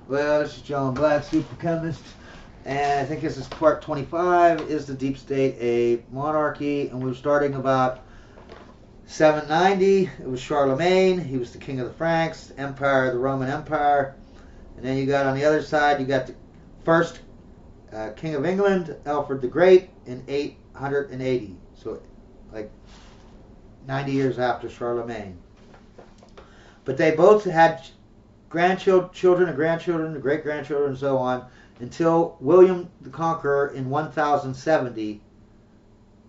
Well, this is John Black, super chemist, and I think this is part 25. Is the deep state a monarchy? And we're starting about 790. It was Charlemagne. He was the king of the Franks, empire, the Roman Empire. And then you got on the other side, you got the first king of England, Alfred the Great, in 880. So, like 90 years after Charlemagne. But they both had grandchildren and grandchildren and great-grandchildren and so on until William the Conqueror in 1070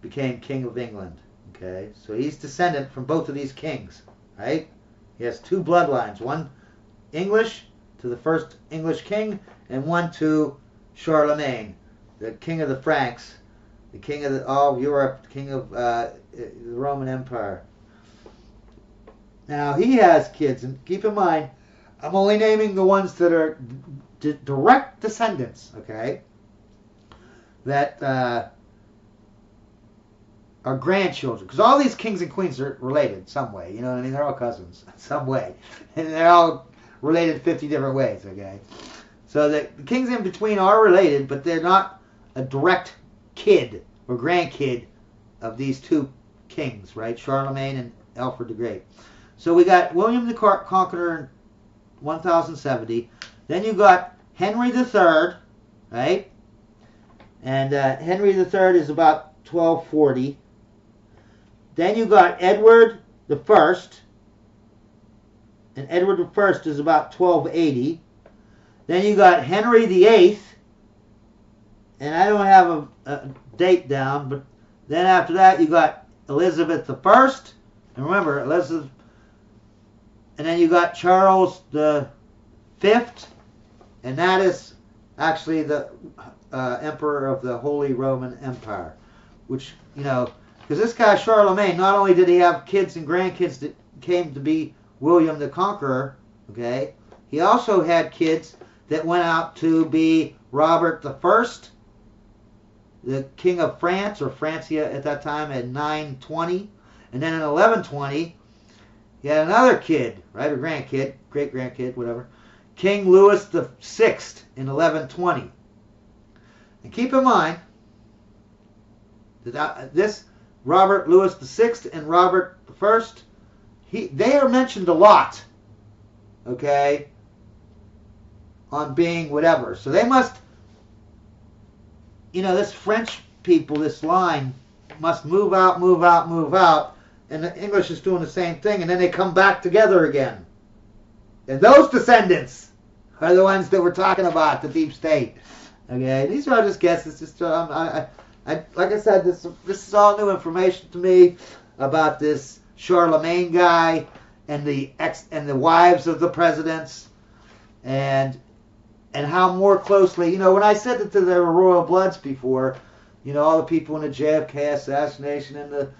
became king of England. Okay, so he's descendant from both of these kings, right? He has two bloodlines, one English to the first English king and one to Charlemagne, the king of the Franks, the king of all of Europe, the king of the Roman Empire. Now he has kids, and keep in mind, I'm only naming the ones that are direct descendants, okay? That are grandchildren. Because all these kings and queens are related some way. You know what I mean? They're all cousins some way. And they're all related 50 different ways, okay? So the kings in between are related, but they're not a direct kid or grandkid of these two kings, right? Charlemagne and Alfred the Great. So we got William the Conqueror in 1070. Then you got Henry III, right? And Henry III is about 1240. Then you got Edward the First, and Edward the First is about 1280. Then you got Henry the Eighth, and I don't have a date down, but then after that you got Elizabeth the First, and remember Elizabeth. And then you got Charles the Fifth, and that is actually the emperor of the Holy Roman Empire. Which, you know, because this guy Charlemagne, not only did he have kids and grandkids that came to be William the Conqueror, okay, he also had kids that went out to be Robert the First, the king of France, or Francia at that time, at 920. And then in 1120, he had another kid, right, or grandkid, great-grandkid, whatever, King Louis the Sixth in 1120. And keep in mind that this Robert Louis the Sixth and Robert the First, they are mentioned a lot, okay, on being whatever. So they must, you know, this French people, this line, must move out, move out, move out. And the English is doing the same thing, and then they come back together again. And those descendants are the ones that we're talking about, the deep state. Okay, these are just guesses. Just like I said, this is all new information to me about this Charlemagne guy and the wives of the presidents, and how more closely, you know, when I said that there were royal bloods before, you know, all the people in the JFK assassination and the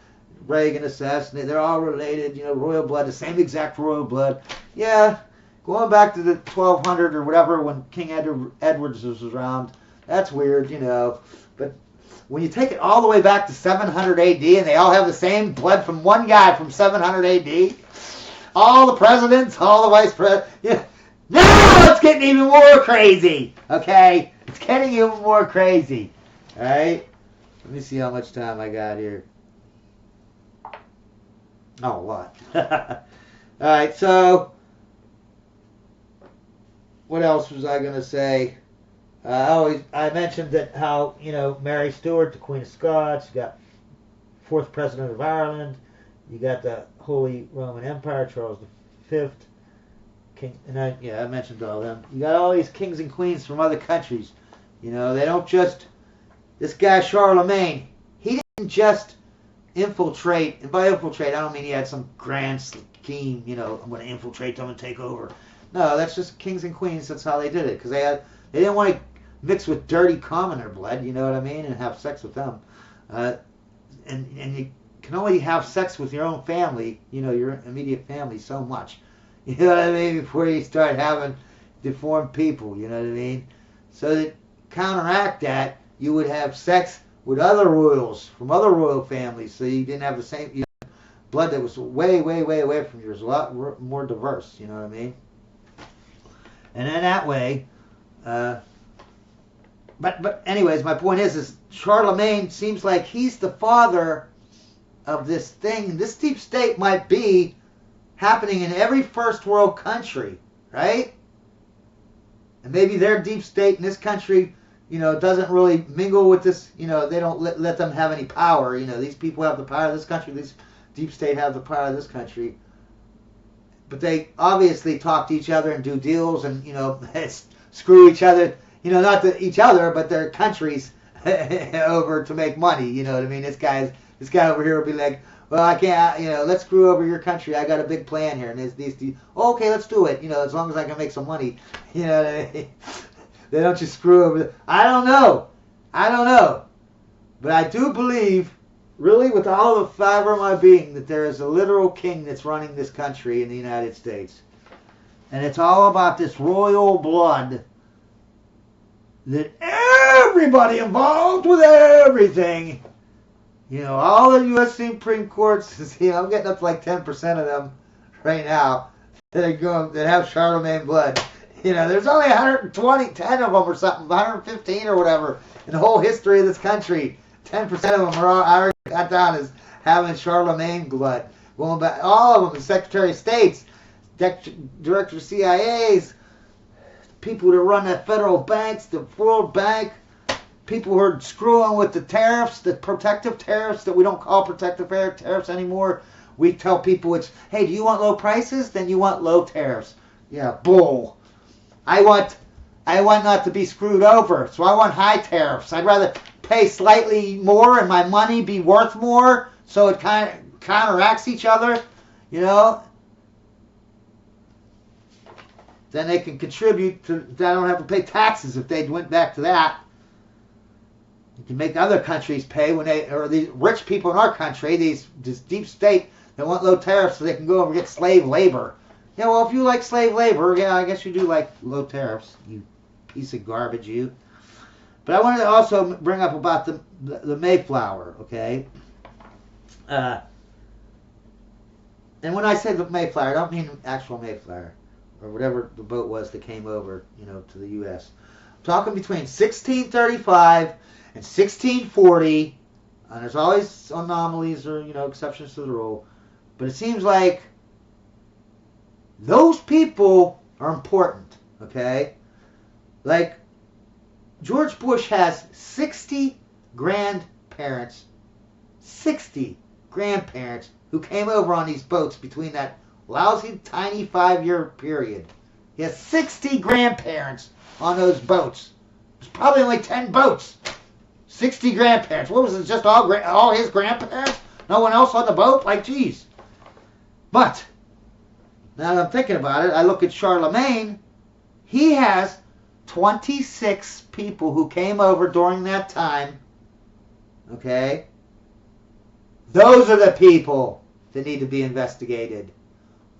Reagan assassination, they're all related, you know, royal blood, the same exact royal blood. Yeah, going back to the 1200 or whatever when King Edward was around, that's weird, you know. But when you take it all the way back to 700 AD and they all have the same blood from one guy from 700 AD, all the presidents, all the vice presidents, yeah. Now it's getting even more crazy, okay? It's getting even more crazy, all right? Let me see how much time I got here. Oh, a lot. Alright, so what else was I going to say? I mentioned that how, you know, Mary Stuart, the Queen of Scots, you got fourth President of Ireland, you got the Holy Roman Empire, Charles V, King, and I mentioned all of them. You got all these kings and queens from other countries. You know, they don't just, this guy Charlemagne, he didn't just infiltrate, and by infiltrate I don't mean he had some grand scheme, you know, I'm going to infiltrate them and take over. No, that's just kings and queens. That's how they did it, because they didn't want to mix with dirty commoner blood, you know what I mean, and have sex with them. And you can only have sex with your own family, you know, your immediate family, so much, you know what I mean, before you start having deformed people, you know what I mean. So to counteract that, you would have sex with other royals from other royal families, so you didn't have the same, you know, blood that was way, way, way away from yours, a lot more diverse, you know what I mean. And then that way, but anyways, my point is Charlemagne seems like he's the father of this thing. This deep state might be happening in every first world country, right? And maybe their deep state in this country, doesn't really mingle with this, they don't let them have any power. These people have the power of this country, this deep state have the power of this country. But they obviously talk to each other and do deals and, screw each other, not each other, but their countries over to make money. You know what I mean? This guy over here will be like, well, I can't, let's screw over your country. I got a big plan here. And these, okay, let's do it. As long as I can make some money. You know what I mean? They don't just screw over. I don't know. But I do believe, really, with all the fiber of my being, that there is a literal king that's running this country in the United States. And it's all about this royal blood that everybody involved with everything. All the U.S. Supreme Courts, I'm getting up to like 10% of them right now that have Charlemagne blood. There's only 120, 10 of them or something, 115 or whatever in the whole history of this country. 10% of them are all, I already got down as having Charlemagne blood. Going back, all of them, the Secretary of States, Director of CIAs, people that run the federal banks, the World Bank, people who are screwing with the tariffs, the protective tariffs that we don't call protective tariffs anymore. We tell people hey, do you want low prices? Then you want low tariffs. Yeah, bull. I want not to be screwed over, so I want high tariffs. I'd rather pay slightly more and my money be worth more, so it kind of counteracts each other, Then they can contribute to. I don't have to pay taxes if they went back to that. You can make other countries pay or these rich people in our country, this deep state that want low tariffs so they can go over and get slave labor. Yeah, well, if you like slave labor, yeah, I guess you do like low tariffs, you piece of garbage, you. But I wanted to also bring up about the Mayflower, okay? And when I say the Mayflower, I don't mean the actual Mayflower, or whatever the boat was that came over, to the U.S. I'm talking between 1635 and 1640, and there's always anomalies or, exceptions to the rule, but it seems like those people are important, okay? Like, George Bush has 60 grandparents who came over on these boats between that lousy, tiny 5-year period. He has 60 grandparents on those boats. There's probably only 10 boats. 60 grandparents. What was it, just all his grandparents? No one else on the boat? Like, geez. But now that I'm thinking about it, I look at Charlemagne. He has 26 people who came over during that time. Okay? Those are the people that need to be investigated.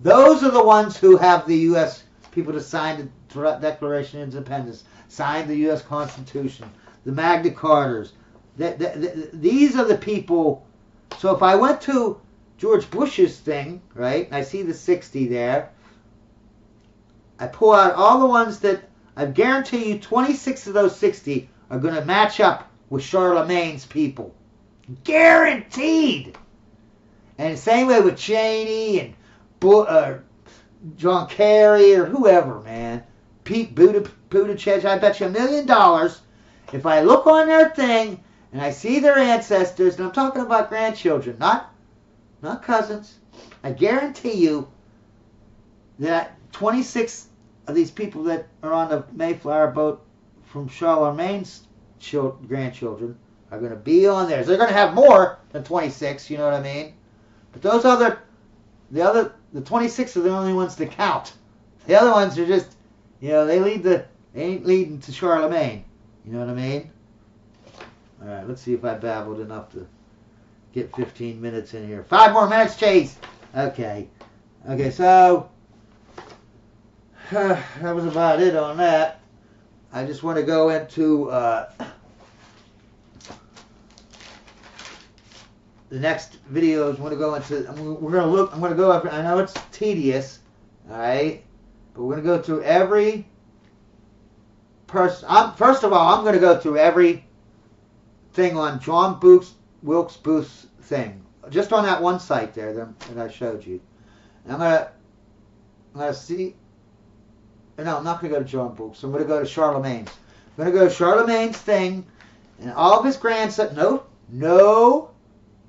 Those are the ones who have the U.S. people to sign the Declaration of Independence, signed the U.S. Constitution, the Magna Cartas. These are the people. So if I went to George Bush's thing, right, and I see the 60 there, I pull out all the ones that I guarantee you 26 of those 60 are going to match up with Charlemagne's people. Guaranteed! And the same way with Cheney and John Kerry or whoever, man. Pete Buttigieg, I bet you $1 million if I look on their thing and I see their ancestors, and I'm talking about grandchildren, not cousins. I guarantee you that 26 of these people that are on the Mayflower boat from Charlemagne's grandchildren are going to be on theirs. They're going to have more than 26, you know what I mean? But the 26 are the only ones that count. The other ones are just, they ain't leading to Charlemagne. You know what I mean? All right, let's see if I babbled enough to get 15 minutes in here. 5 more minutes, Chase. Okay, so that was about it on that. I just want to go into the next videos. I want to go into. I'm going to go after. I know it's tedious, all right, but we're going to go through every first of all, I'm going to go through every thing on John Wilkes Booth's thing, just on that one site there that I showed you. And I'm going to see. No, I'm not going to go to John Wilkes. I'm going to go to Charlemagne's. I'm going to go to Charlemagne's thing, and all of his grandsons. No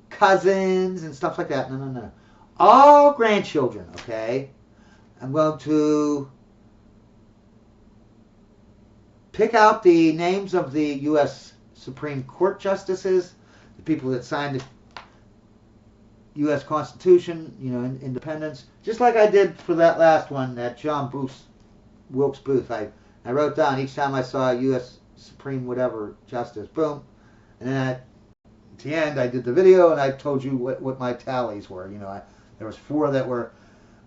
cousins and stuff like that. No. All grandchildren. Okay. I'm going to pick out the names of the U.S. Supreme Court justices, the people that signed the U.S. Constitution, independence, just like I did for that last one, that John Wilkes Booth. I wrote down each time I saw a U.S. Supreme whatever justice, boom, and then at the end I did the video and I told you what my tallies were. There was 4 that were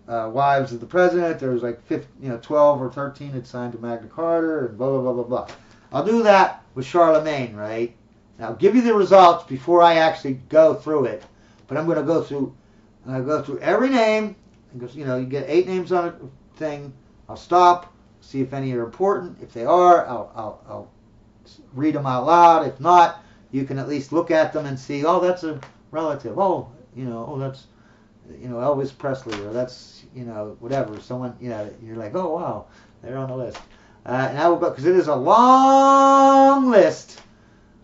wives of the president. There was like 12 or 13 had signed to Magna Carta, and blah blah blah blah blah. I'll do that with Charlemagne, right? Now I'll give you the results before I actually go through it, but I'm going to go through every name. Because you get 8 names on a thing. I'll stop, see if any are important. If they are, I'll read them out loud. If not, you can at least look at them and see. Oh, that's a relative. Oh, that's Elvis Presley, or that's whatever. Someone you're like, oh wow, they're on the list. And I will go because it is a long list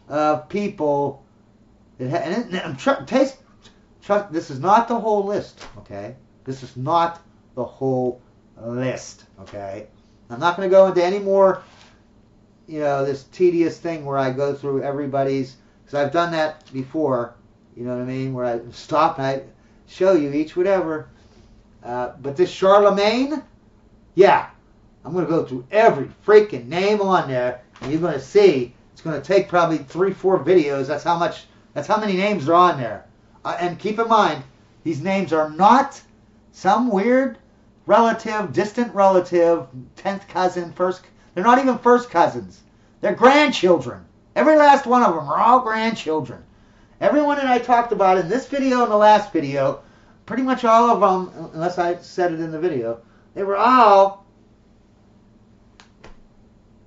of people that trust. This is not the whole list, okay? This is not the whole list, okay? I'm not going to go into any more, this tedious thing where I go through everybody's, because I've done that before, you know what I mean, where I stop and I show you each whatever. But this Charlemagne, yeah, I'm going to go through every freaking name on there, and you're going to see it's going to take probably 3-4 videos. That's how many names are on there. And keep in mind, these names are not some weird relative, distant relative, 10th cousin, they're not even first cousins. They're grandchildren. Every last one of them are all grandchildren. Everyone that I talked about in this video and the last video, pretty much all of them, unless I said it in the video, they were all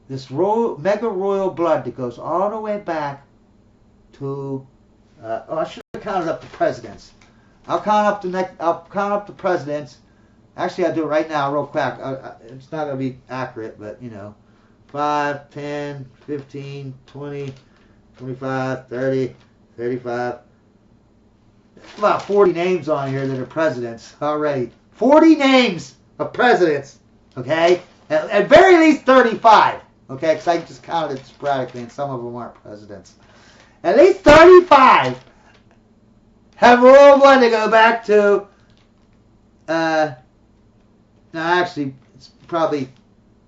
this mega royal blood that goes all the way back to, I should have counted up the presidents. I'll count up the presidents. Actually, I'll do it right now, real quick. It's not going to be accurate, but 5, 10, 15, 20, 25, 30, 35. About 40 names on here that are presidents already. 40 names of presidents, okay? At very least 35, okay? Because I just counted it sporadically, and some of them aren't presidents. At least 35 have royal blood to go back to. Now, actually, it's probably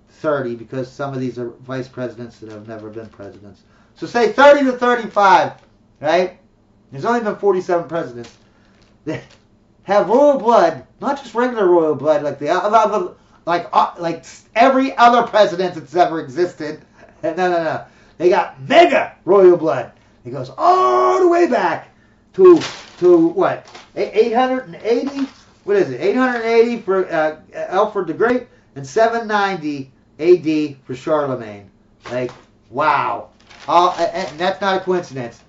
30 because some of these are vice presidents that have never been presidents. So say 30 to 35, right? There's only been 47 presidents that have royal blood, not just regular royal blood like the other, like every other president that's ever existed. No. They got mega royal blood. It goes all the way back to what? 880. What is it? 880 for Alfred the Great and 790 A.D. for Charlemagne. Like, wow. And that's not a coincidence.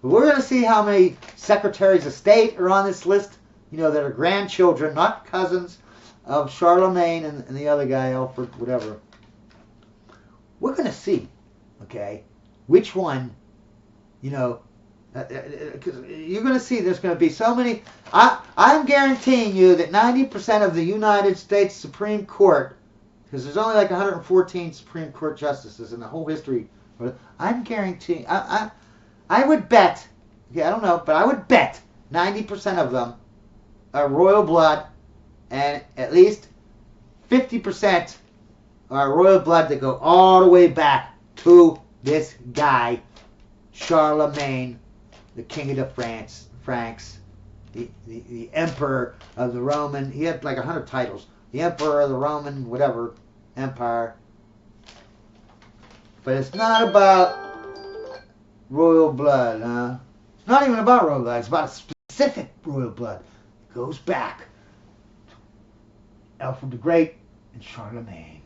But we're going to see how many secretaries of state are on this list, that are grandchildren, not cousins, of Charlemagne and the other guy, Alfred, whatever. We're going to see, okay, which one, because you're going to see there's going to be so many. I'm guaranteeing you that 90% of the United States Supreme Court, because there's only like 114 Supreme Court justices in the whole history, I'm guaranteeing, I would bet, I don't know, but I would bet 90% of them are royal blood, and at least 50% are royal blood that go all the way back to this guy, Charlemagne, the king of the Franks, the emperor of the Roman. He had like 100 titles. The emperor of the Roman, whatever, empire. But it's not about royal blood, huh? It's not even about royal blood. It's about a specific royal blood. It goes back to Alfred the Great and Charlemagne.